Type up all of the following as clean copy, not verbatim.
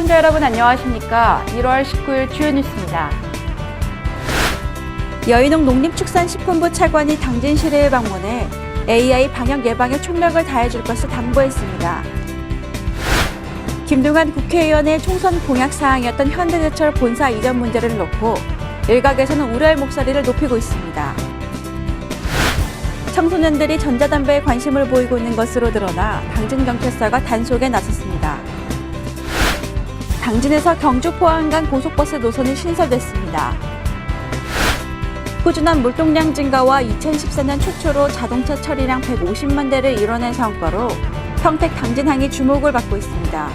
시청자 여러분 안녕하십니까? 1월 19일 주요 뉴스입니다. 여인홍 농림축산식품부 차관이 당진시를 방문해 AI 방역 예방에 총력을 다해줄 것을 당부했습니다. 김동완 국회의원의 총선 공약 사항이었던 현대제철 본사 이전 문제를 놓고 일각에서는 우려의 목소리를 높이고 있습니다. 청소년들이 전자담배에 관심을 보이고 있는 것으로 드러나 당진경찰서가 단속에 나섰습니다. 당진에서 경주 포항간 고속버스 노선이 신설됐습니다. 꾸준한 물동량 증가와 2014년 최초로 자동차 처리량 150만 대를 이뤄낸 성과로 평택 당진항이 주목을 받고 있습니다.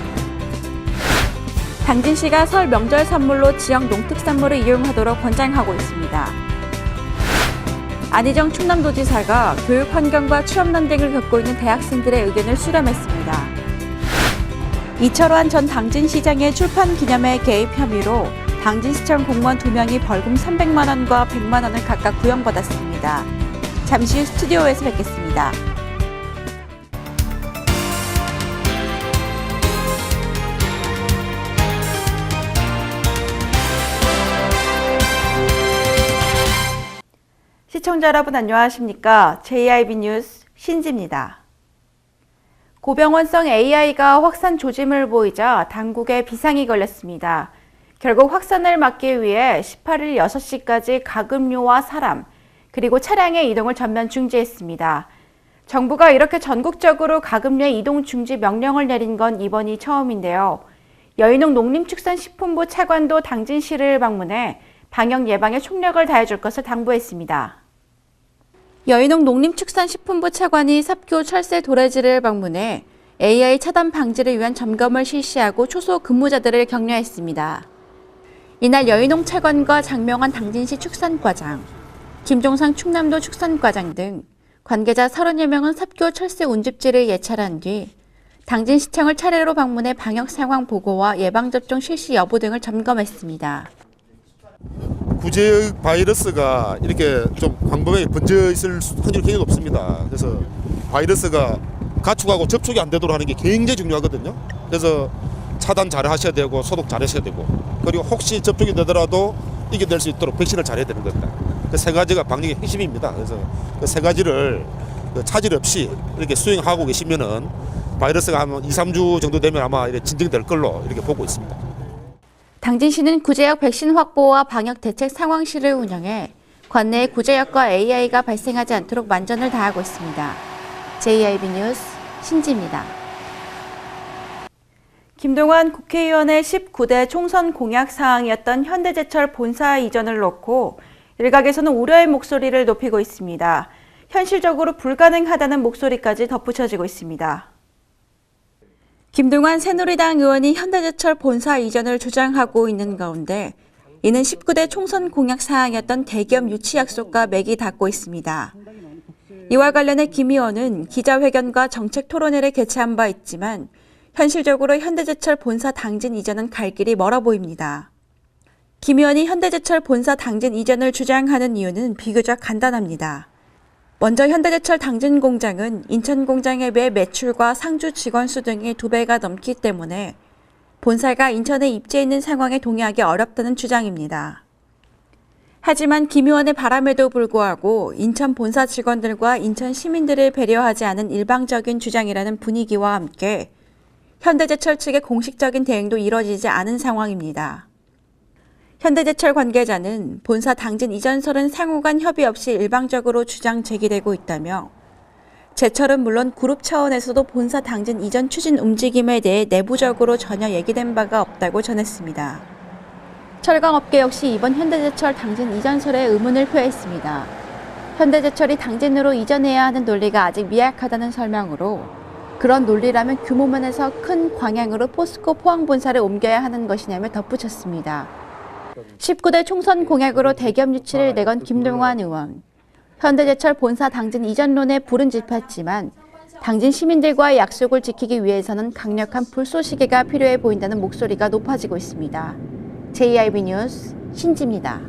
당진시가 설 명절 선물로 지역 농특산물을 이용하도록 권장하고 있습니다. 안희정 충남도지사가 교육 환경과 취업 난쟁을 겪고 있는 대학생들의 의견을 수렴했습니다. 이철환 전 당진시장의 출판 기념회 개입 혐의로 당진시청 공무원 2명이 벌금 300만 원과 100만 원을 각각 구형받았습니다. 잠시 후 스튜디오에서 뵙겠습니다. 시청자 여러분 안녕하십니까? JIB 뉴스 신지입니다. 고병원성 AI가 확산 조짐을 보이자 당국에 비상이 걸렸습니다. 결국 확산을 막기 위해 18일 6시까지 가금류와 사람, 그리고 차량의 이동을 전면 중지했습니다. 정부가 이렇게 전국적으로 가금류의 이동 중지 명령을 내린 건 이번이 처음인데요. 여인홍 농림축산식품부 차관도 당진시를 방문해 방역 예방에 총력을 다해줄 것을 당부했습니다. 여인홍 농림축산식품부 차관이 삽교 철새 도래지를 방문해 AI 차단 방지를 위한 점검을 실시하고 초소 근무자들을 격려했습니다. 이날 여인홍 차관과 장명환 당진시 축산과장, 김종상 충남도 축산과장 등 관계자 30여 명은 삽교 철새 운집지를 예찰한 뒤 당진시청을 차례로 방문해 방역 상황 보고와 예방접종 실시 여부 등을 점검했습니다. 구제의 바이러스가 이렇게 좀 광범위하게 번져 있을 확률이 굉장히 높습니다. 그래서 바이러스가 가축하고 접촉이 안 되도록 하는 게 굉장히 중요하거든요. 그래서 차단 잘 하셔야 되고 소독 잘 하셔야 되고, 그리고 혹시 접촉이 되더라도 이겨낼 수 있도록 백신을 잘 해야 되는 겁니다. 그 세 가지가 방역의 핵심입니다. 그래서 그 세 가지를 차질 없이 이렇게 수행하고 계시면은 바이러스가 한 2-3주 정도 되면 아마 이렇게 진정될 걸로 이렇게 보고 있습니다. 당진시는 구제역 백신 확보와 방역 대책 상황실을 운영해 관내에 구제역과 AI가 발생하지 않도록 만전을 다하고 있습니다. JIB 뉴스 신지입니다. 김동완 국회의원의 19대 총선 공약 사항이었던 현대제철 본사 이전을 놓고 일각에서는 우려의 목소리를 높이고 있습니다. 현실적으로 불가능하다는 목소리까지 덧붙여지고 있습니다. 김동완 새누리당 의원이 현대제철 본사 이전을 주장하고 있는 가운데 이는 19대 총선 공약 사항이었던 대기업 유치 약속과 맥이 닿고 있습니다. 이와 관련해 김 의원은 기자회견과 정책 토론회를 개최한 바 있지만 현실적으로 현대제철 본사 당진 이전은 갈 길이 멀어 보입니다. 김 의원이 현대제철 본사 당진 이전을 주장하는 이유는 비교적 간단합니다. 먼저 현대제철 당진 공장은 인천 공장에 비해 매출과 상주 직원 수 등이 2배가 넘기 때문에 본사가 인천에 입지해 있는 상황에 동의하기 어렵다는 주장입니다. 하지만 김 의원의 바람에도 불구하고 인천 본사 직원들과 인천 시민들을 배려하지 않은 일방적인 주장이라는 분위기와 함께 현대제철 측의 공식적인 대응도 이뤄지지 않은 상황입니다. 현대제철 관계자는 본사 당진 이전설은 상호 간 협의 없이 일방적으로 주장 제기되고 있다며 제철은 물론 그룹 차원에서도 본사 당진 이전 추진 움직임에 대해 내부적으로 전혀 얘기된 바가 없다고 전했습니다. 철강업계 역시 이번 현대제철 당진 이전설에 의문을 표했습니다. 현대제철이 당진으로 이전해야 하는 논리가 아직 미약하다는 설명으로 그런 논리라면 규모면에서 큰 광양으로 포스코 포항본사를 옮겨야 하는 것이냐며 덧붙였습니다. 19대 총선 공약으로 대기업 유치를 내건 김동완 의원. 현대제철 본사 당진 이전론에 불은 지폈지만 당진 시민들과의 약속을 지키기 위해서는 강력한 불쏘시개가 필요해 보인다는 목소리가 높아지고 있습니다. JIB 뉴스 신지입니다.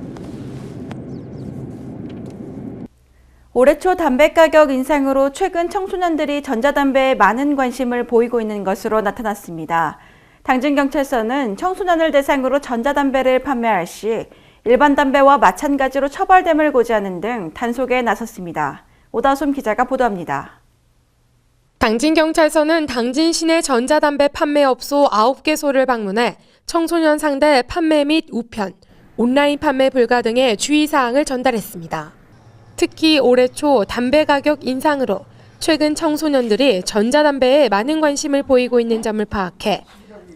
올해 초 담배 가격 인상으로 최근 청소년들이 전자담배에 많은 관심을 보이고 있는 것으로 나타났습니다. 당진경찰서는 청소년을 대상으로 전자담배를 판매할 시 일반 담배와 마찬가지로 처벌됨을 고지하는 등 단속에 나섰습니다. 오다솜 기자가 보도합니다. 당진경찰서는 당진 시내 전자담배 판매업소 9개소를 방문해 청소년 상대 판매 및 우편, 온라인 판매 불가 등의 주의사항을 전달했습니다. 특히 올해 초 담배 가격 인상으로 최근 청소년들이 전자담배에 많은 관심을 보이고 있는 점을 파악해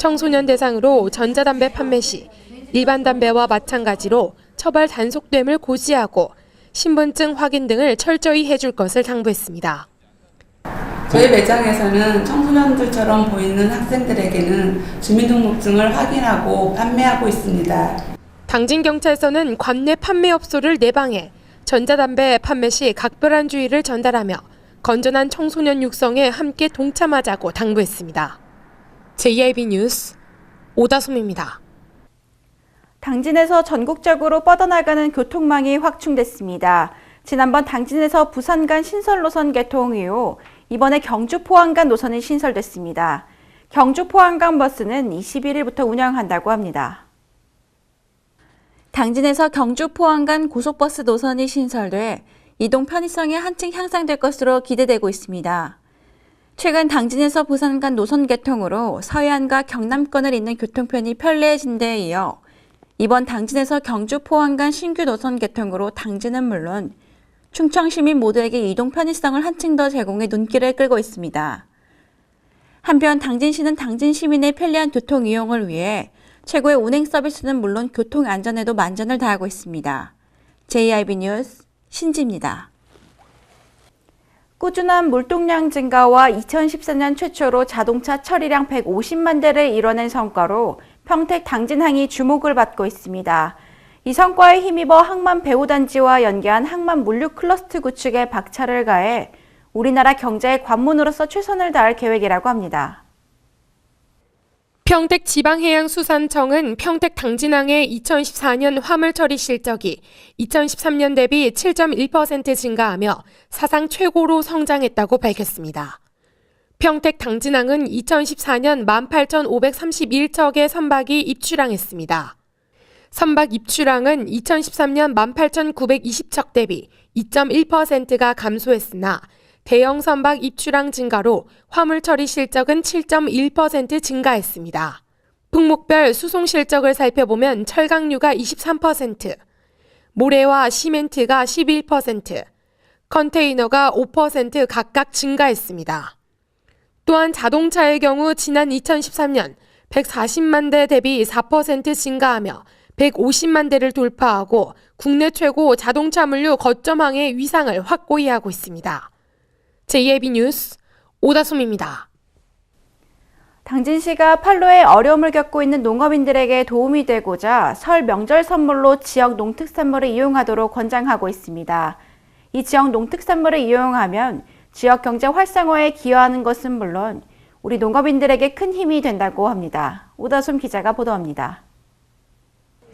청소년 대상으로 전자담배 판매 시 일반 담배와 마찬가지로 처벌 단속됨을 고지하고 신분증 확인 등을 철저히 해줄 것을 당부했습니다. 저희 매장에서는 청소년들처럼 보이는 학생들에게는 주민등록증을 확인하고 판매하고 있습니다. 당진경찰서는 관내 판매업소를 내방해 전자담배 판매 시 각별한 주의를 전달하며 건전한 청소년 육성에 함께 동참하자고 당부했습니다. JIB 뉴스 오다솜입니다. 당진에서 전국적으로 뻗어나가는 교통망이 확충됐습니다. 지난번 당진에서 부산 간 신설 노선 개통 이후 이번에 경주 포항 간 노선이 신설됐습니다. 경주 포항 간 버스는 21일부터 운영한다고 합니다. 당진에서 경주 포항 간 고속버스 노선이 신설돼 이동 편의성이 한층 향상될 것으로 기대되고 있습니다. 최근 당진에서 부산 간 노선 개통으로 서해안과 경남권을 잇는 교통편이 편리해진 데에 이어 이번 당진에서 경주 포항 간 신규 노선 개통으로 당진은 물론 충청 시민 모두에게 이동 편의성을 한층 더 제공해 눈길을 끌고 있습니다. 한편 당진시는 당진 시민의 편리한 교통 이용을 위해 최고의 운행 서비스는 물론 교통 안전에도 만전을 다하고 있습니다. JIB 뉴스 신지입니다. 꾸준한 물동량 증가와 2014년 최초로 자동차 처리량 150만 대를 이뤄낸 성과로 평택 당진항이 주목을 받고 있습니다. 이 성과에 힘입어 항만 배후단지와 연계한 항만 물류 클러스터 구축에 박차를 가해 우리나라 경제의 관문으로서 최선을 다할 계획이라고 합니다. 평택지방해양수산청은 평택 당진항의 2014년 화물처리 실적이 2013년 대비 7.1% 증가하며 사상 최고로 성장했다고 밝혔습니다. 평택 당진항은 2014년 18,531척의 선박이 입출항했습니다. 선박 입출항은 2013년 18,920척 대비 2.1%가 감소했으나 대형 선박 입출항 증가로 화물 처리 실적은 7.1% 증가했습니다. 품목별 수송 실적을 살펴보면 철강유가 23%, 모래와 시멘트가 11%, 컨테이너가 5% 각각 증가했습니다. 또한 자동차의 경우 지난 2013년 140만 대 대비 4% 증가하며 150만 대를 돌파하고 국내 최고 자동차 물류 거점항의 위상을 확고히 하고 있습니다. JIB 뉴스 오다솜입니다. 당진시가 판로에 어려움을 겪고 있는 농업인들에게 도움이 되고자 설 명절 선물로 지역 농특산물을 이용하도록 권장하고 있습니다. 이 지역 농특산물을 이용하면 지역 경제 활성화에 기여하는 것은 물론 우리 농업인들에게 큰 힘이 된다고 합니다. 오다솜 기자가 보도합니다.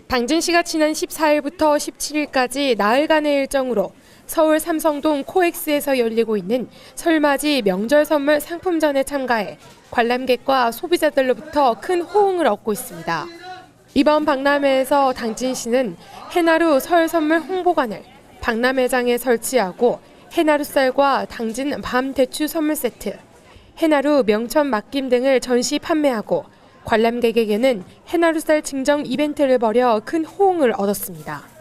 당진시가 지난 14일부터 17일까지 나흘간의 일정으로 서울 삼성동 코엑스에서 열리고 있는 설맞이 명절 선물 상품전에 참가해 관람객과 소비자들로부터 큰 호응을 얻고 있습니다. 이번 박람회에서 당진시는 해나루 설 선물 홍보관을 박람회장에 설치하고 해나루쌀과 당진 밤 대추 선물 세트, 해나루 명천 맡김 등을 전시 판매하고 관람객에게는 해나루쌀 증정 이벤트를 벌여 큰 호응을 얻었습니다.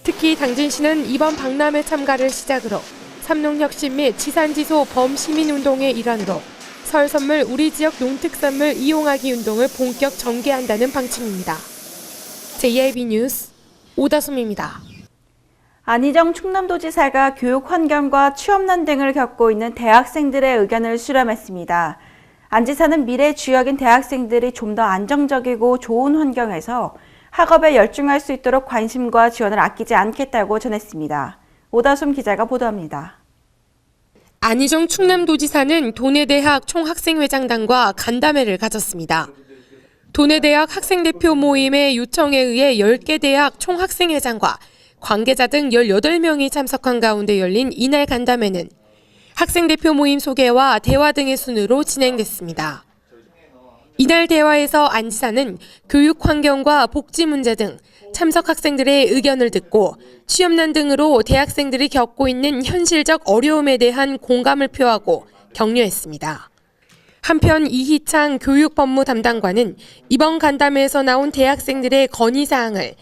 특히 당진시는 이번 박람회 참가를 시작으로 삼농혁신 및 지산지소 범시민운동의 일환으로 설 선물 우리 지역 농특산물 이용하기 운동을 본격 전개한다는 방침입니다. JIB 뉴스 오다솜입니다. 안희정 충남도지사가 교육 환경과 취업난 등을 겪고 있는 대학생들의 의견을 수렴했습니다. 안 지사는 미래 주역인 대학생들이 좀 더 안정적이고 좋은 환경에서 학업에 열중할 수 있도록 관심과 지원을 아끼지 않겠다고 전했습니다. 오다솜 기자가 보도합니다. 안희정 충남도지사는 도내대학 총학생회장단과 간담회를 가졌습니다. 도내대학 학생대표 모임의 요청에 의해 10개 대학 총학생회장과 관계자 등 18명이 참석한 가운데 열린 이날 간담회는 학생대표 모임 소개와 대화 등의 순으로 진행됐습니다. 이날 대화에서 안 지사는 교육 환경과 복지 문제 등 참석 학생들의 의견을 듣고 취업난 등으로 대학생들이 겪고 있는 현실적 어려움에 대한 공감을 표하고 격려했습니다. 한편 이희창 교육법무 담당관은 이번 간담회에서 나온 대학생들의 건의사항을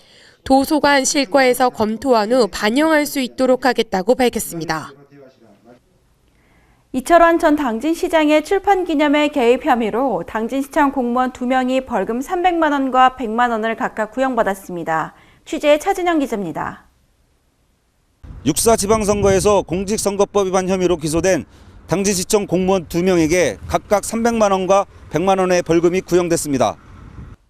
도서관 실과에서 검토한 후 반영할 수 있도록 하겠다고 밝혔습니다. 이철환 전 당진시장의 출판 기념회 개입 혐의로 당진시청 공무원 2명이 벌금 300만 원과 100만 원을 각각 구형받았습니다. 취재의 차진영 기자입니다. 육사 지방선거에서 공직선거법 위반 혐의로 기소된 당진시청 공무원 2명에게 각각 300만 원과 100만 원의 벌금이 구형됐습니다.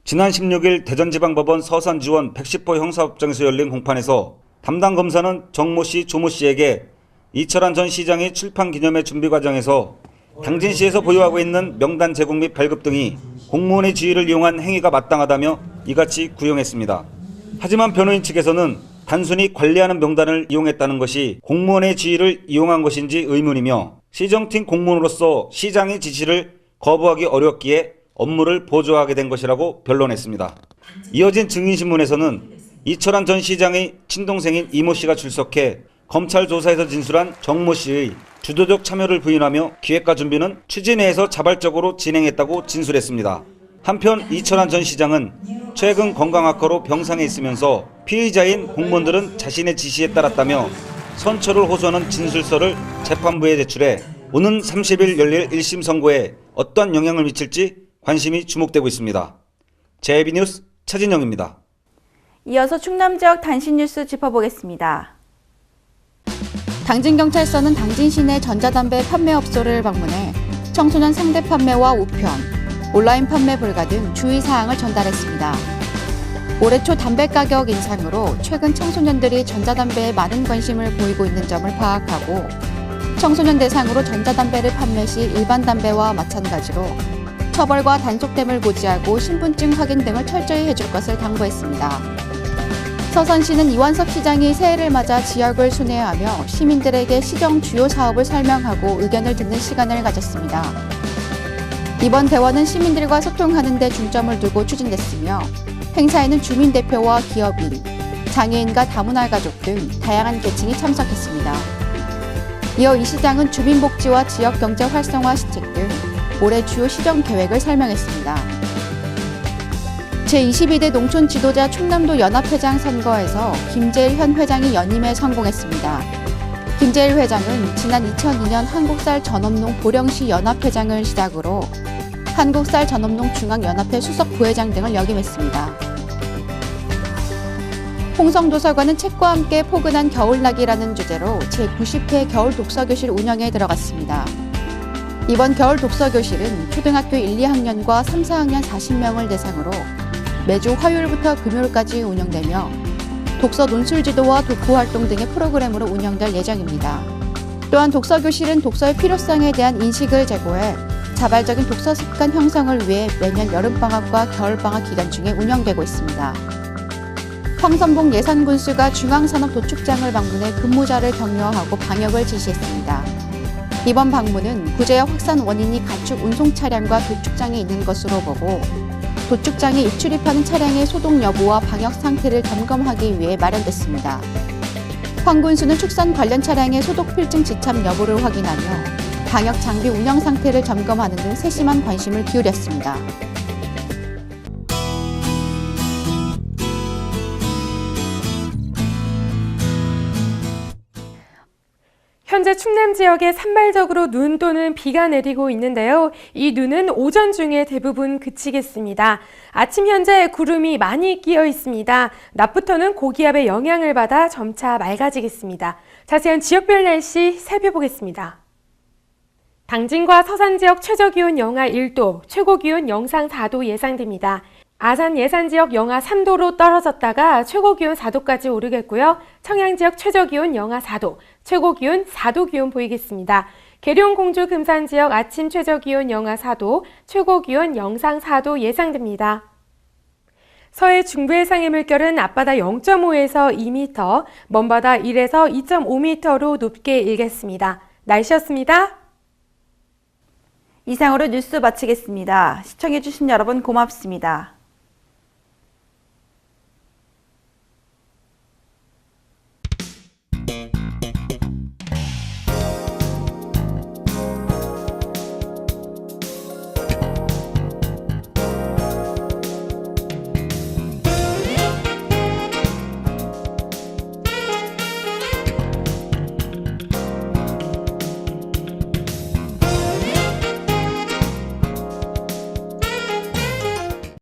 지난 16일 대전지방법원 서산지원 110호 형사법정에서 열린 공판에서 담당 검사는 정모 씨, 조모 씨에게 이철환 전 시장의 출판 기념회 준비 과정에서 당진시에서 보유하고 있는 명단 제공 및 발급 등이 공무원의 지위를 이용한 행위가 마땅하다며 이같이 구형했습니다. 하지만 변호인 측에서는 단순히 관리하는 명단을 이용했다는 것이 공무원의 지위를 이용한 것인지 의문이며 시정팀 공무원으로서 시장의 지시를 거부하기 어렵기에 업무를 보조하게 된 것이라고 변론했습니다. 이어진 증인신문에서는 이철환 전 시장의 친동생인 이모 씨가 출석해 검찰 조사에서 진술한 정모 씨의 주도적 참여를 부인하며 기획과 준비는 추진회에서 자발적으로 진행했다고 진술했습니다. 한편 이철환 전 시장은 최근 건강 악화로 병상에 있으면서 피의자인 공무원들은 자신의 지시에 따랐다며 선처를 호소하는 진술서를 재판부에 제출해 오는 30일 열릴 1심 선고에 어떠한 영향을 미칠지 관심이 주목되고 있습니다. JB뉴스 차진영입니다. 이어서 충남 지역 단신 뉴스 짚어보겠습니다. 당진경찰서는 당진 시내 전자담배 판매업소를 방문해 청소년 상대 판매와 우편, 온라인 판매 불가 등 주의사항을 전달했습니다. 올해 초 담배 가격 인상으로 최근 청소년들이 전자담배에 많은 관심을 보이고 있는 점을 파악하고 청소년 대상으로 전자담배를 판매 시 일반 담배와 마찬가지로 처벌과 단속됨을 고지하고 신분증 확인 등을 철저히 해줄 것을 당부했습니다. 서산시는 이완섭 시장이 새해를 맞아 지역을 순회하며 시민들에게 시정 주요 사업을 설명하고 의견을 듣는 시간을 가졌습니다. 이번 대화는 시민들과 소통하는 데 중점을 두고 추진됐으며 행사에는 주민 대표와 기업인, 장애인과 다문화 가족 등 다양한 계층이 참석했습니다. 이어 이 시장은 주민복지와 지역경제 활성화 시책 등 올해 주요 시정 계획을 설명했습니다. 제22대 농촌 지도자 충남도 연합회장 선거에서 김재일 현 회장이 연임에 성공했습니다. 김재일 회장은 지난 2002년 한국쌀 전업농 보령시 연합회장을 시작으로 한국쌀 전업농 중앙연합회 수석 부회장 등을 역임했습니다. 홍성도서관은 책과 함께 포근한 겨울나기라는 주제로 제90회 겨울 독서교실 운영에 들어갔습니다. 이번 겨울 독서교실은 초등학교 1, 2학년과 3, 4학년 40명을 대상으로 매주 화요일부터 금요일까지 운영되며 독서 논술 지도와 독후 활동 등의 프로그램으로 운영될 예정입니다. 또한 독서교실은 독서의 필요성에 대한 인식을 제고해 자발적인 독서 습관 형성을 위해 매년 여름방학과 겨울방학 기간 중에 운영되고 있습니다. 황선봉 예산군수가 중앙산업도축장을 방문해 근무자를 격려하고 방역을 지시했습니다. 이번 방문은 구제의 확산 원인이 가축 운송 차량과 도축장에 있는 것으로 보고 도축장에 입출입하는 차량의 소독 여부와 방역 상태를 점검하기 위해 마련됐습니다. 황 군수는 축산 관련 차량의 소독 필증 지참 여부를 확인하며 방역 장비 운영 상태를 점검하는 등 세심한 관심을 기울였습니다. 현재 충남 지역에 산발적으로 눈 또는 비가 내리고 있는데요. 이 눈은 오전 중에 대부분 그치겠습니다. 아침 현재 구름이 많이 끼어 있습니다. 낮부터는 고기압의 영향을 받아 점차 맑아지겠습니다. 자세한 지역별 날씨 살펴보겠습니다. 당진과 서산 지역 최저기온 영하 1도, 최고기온 영상 4도 예상됩니다. 아산 예산 지역 영하 3도로 떨어졌다가 최고기온 4도까지 오르겠고요. 청양 지역 최저기온 영하 4도, 최고기온 4도 기온 보이겠습니다. 계룡, 공주, 금산 지역 아침 최저기온 영하 4도, 최고기온 영상 4도 예상됩니다. 서해 중부 해상의 물결은 앞바다 0.5에서 2m, 먼바다 1에서 2.5m로 높게 일겠습니다. 날씨였습니다. 이상으로 뉴스 마치겠습니다. 시청해주신 여러분 고맙습니다.